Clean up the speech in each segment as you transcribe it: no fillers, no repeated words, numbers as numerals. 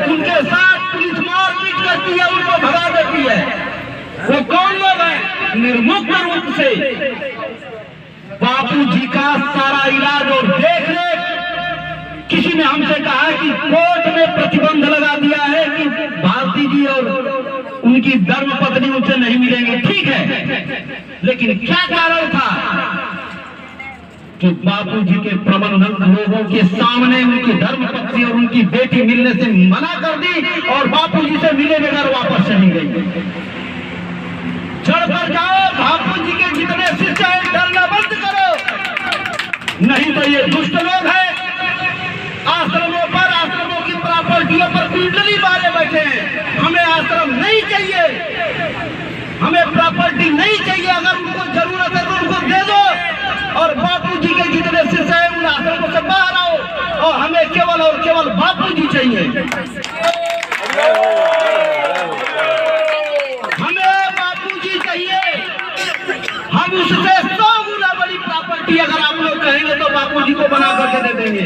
उनके साथ पुलिस मारपीट करती है, उनको भगा देती है। वो कौन लोग हैं? निर्मुक्त रूप से बापू जी का सारा इलाज और देख रेख। किसी ने हमसे कहा कि कोर्ट में प्रतिबंध लगा दिया है कि भारती जी और उनकी धर्म पत्नी उनसे नहीं मिलेंगे। ठीक है, लेकिन क्या कारण था कि बापू जी के प्रबंधक लोगों के सामने उनकी धर्म पत्नी और उनकी बेटी मिलने से मना कर दी और बापू जी से मिले बगैर वापस चली गई। चढ़ कर जाओ, बापू जी के जितने शिष्य हैं डरना बंद करो, नहीं तो ये दुष्ट लोग हैं आश्रमों पर, आश्रमों की प्रॉपर्टियों पर कुंडली मारे बैठे हैं। हमें आश्रम नहीं चाहिए, हमें प्रॉपर्टी नहीं चाहिए। अगर उनको जरूरत है तो उनको दे दो और बापू जी के जितने शिष्य हैं उन आश्रमों से बाहर आओ और हमें केवल और केवल बापू जी चाहिए। हमें बापू जी चाहिए। हम उससे 100 गुना बड़ी प्रॉपर्टी अगर आप लोग कहेंगे तो बापू जी को बना करके दे देंगे,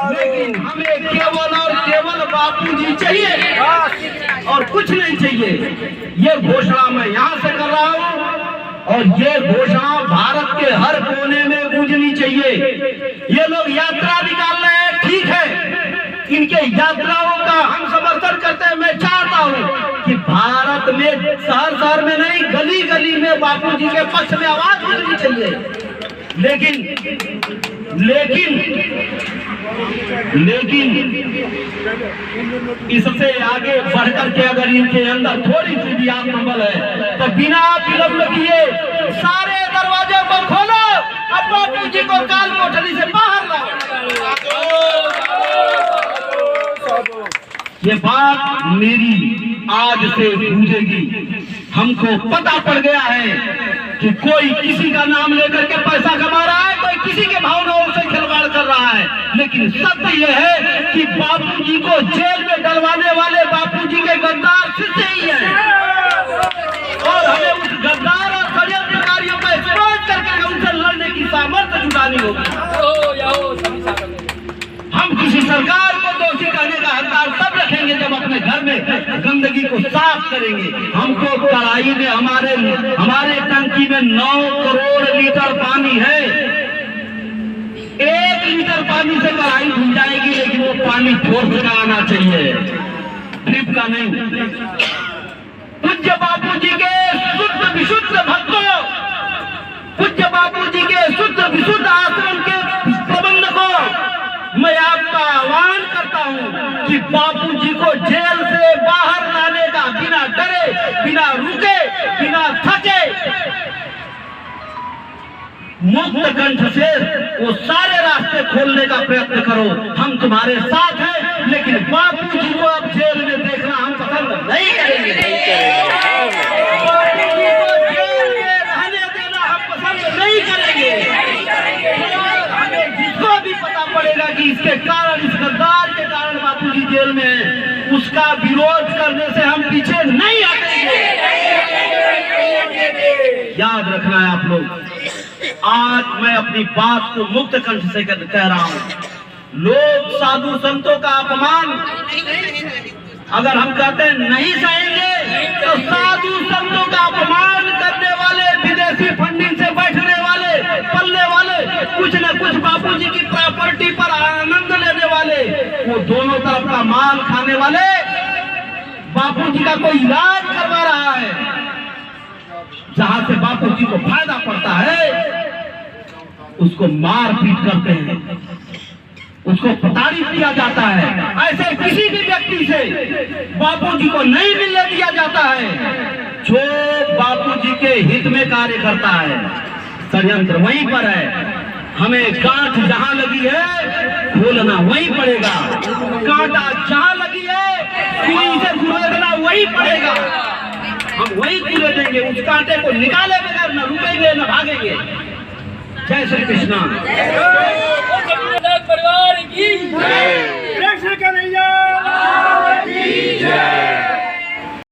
लेकिन हमें केवल और केवल बापू जी चाहिए और कुछ नहीं चाहिए। ये घोषणा मैं यहाँ से कर रहा हूँ और ये घोषणा भारत के हर कोने में गूंजनी चाहिए। ये लोग यात्रा निकाल रहे हैं, ठीक है, इनके यात्राओं का हम समर्थन करते हैं। मैं चाहता हूँ कि भारत में शहर शहर में नहीं, गली गली में बापू जी के पक्ष में आवाज उठनी चाहिए। लेकिन इससे आगे बढ़कर के अगर इनके अंदर थोड़ी सी भी आत्मबल है तो बिना विलंब किए सारे दरवाजे को खोलो, अब बापू जी को काल कोठरी से बाहर लाओ। ये बात मेरी आज से गूंजेगी। हमको पता पड़ गया है कि कोई किसी का नाम लेकर के पैसा कमा रहा है, कोई किसी के भावनाओं से खिलवाड़ कर रहा है, लेकिन सत्य यह है कि बापू जी को जेल में डलवाने वाले बापू जी के गद्दार शिष्य ही हैं और हमें उस गद्दार और षड्यंत्रकारियों को एक्सपोज करके उनसे लड़ने की सामर्थ्य जुटानी होगी। हम किसी सरकार को दोषी कहने का हकदार तब रखेंगे जब अपने घर में गंदगी को साफ करेंगे। हमको कढ़ाई में हमारे टंकी में 9 करोड़ लीटर पानी है। 1 लीटर पानी से कढ़ाई धुल जाएगी, लेकिन वो पानी फोर्स का आना चाहिए, ड्रिप का नहीं। पूज्य बापू जी के शुद्ध विशुद्ध भक्तों, पूज्य बापू जी के शुद्ध विशुद्ध आश्रम के प्रबंधकों, मैं आपका आह्वान करता हूं कि बापू जी को जेल से बाहर लाने का बिना डरे, बिना रुके, बिना थके, मुक्त कंठ से वो सारे रास्ते खोलने का प्रयत्न करो। हम तुम्हारे साथ हैं, लेकिन बापू जी को अब जेल में देखना हम पसंद नहीं करेंगे। बापू जी को जेल में रहने देना हम पसंद नहीं करेंगे। जिसको भी पता पड़ेगा कि इसके कारण, इस गद्दार के कारण बापू जी जेल में है, उसका विरोध करने से हम पीछे नहीं हटेंगे। याद रखना है आप लोग। आज मैं अपनी बात को मुक्त कंठ से कह रहा हूं। लोग साधु संतों का अपमान अगर हम कहते हैं नहीं सहेंगे, तो साधु संतों का अपमान करने वाले, विदेशी फंडिंग से बैठने वाले, पलने वाले, कुछ न कुछ बापू जी की प्रॉपर्टी पर आनंद लेने वाले, वो दोनों तरफ का माल खाने वाले बापू जी का कोई इलाज करवा रहा है। जहां से बापू जी को फायदा पड़ता है उसको मार पीट करते हैं, उसको प्रताड़ित किया जाता है। ऐसे किसी भी व्यक्ति से बापू जी को नहीं मिलने दिया जाता है जो बापू जी के हित में कार्य करता है। षड्यंत्र वहीं पर है। हमें गांठ जहां लगी है खोलना वहीं पड़ेगा, कांटा जहां लगी है सुई से गुरेदना वहीं पड़ेगा। हम वहीं गुरे देंगे, उस कांटे को निकाले बगैर न रुकेंगे न भागेंगे। जय श्री कृष्णा। परिवार की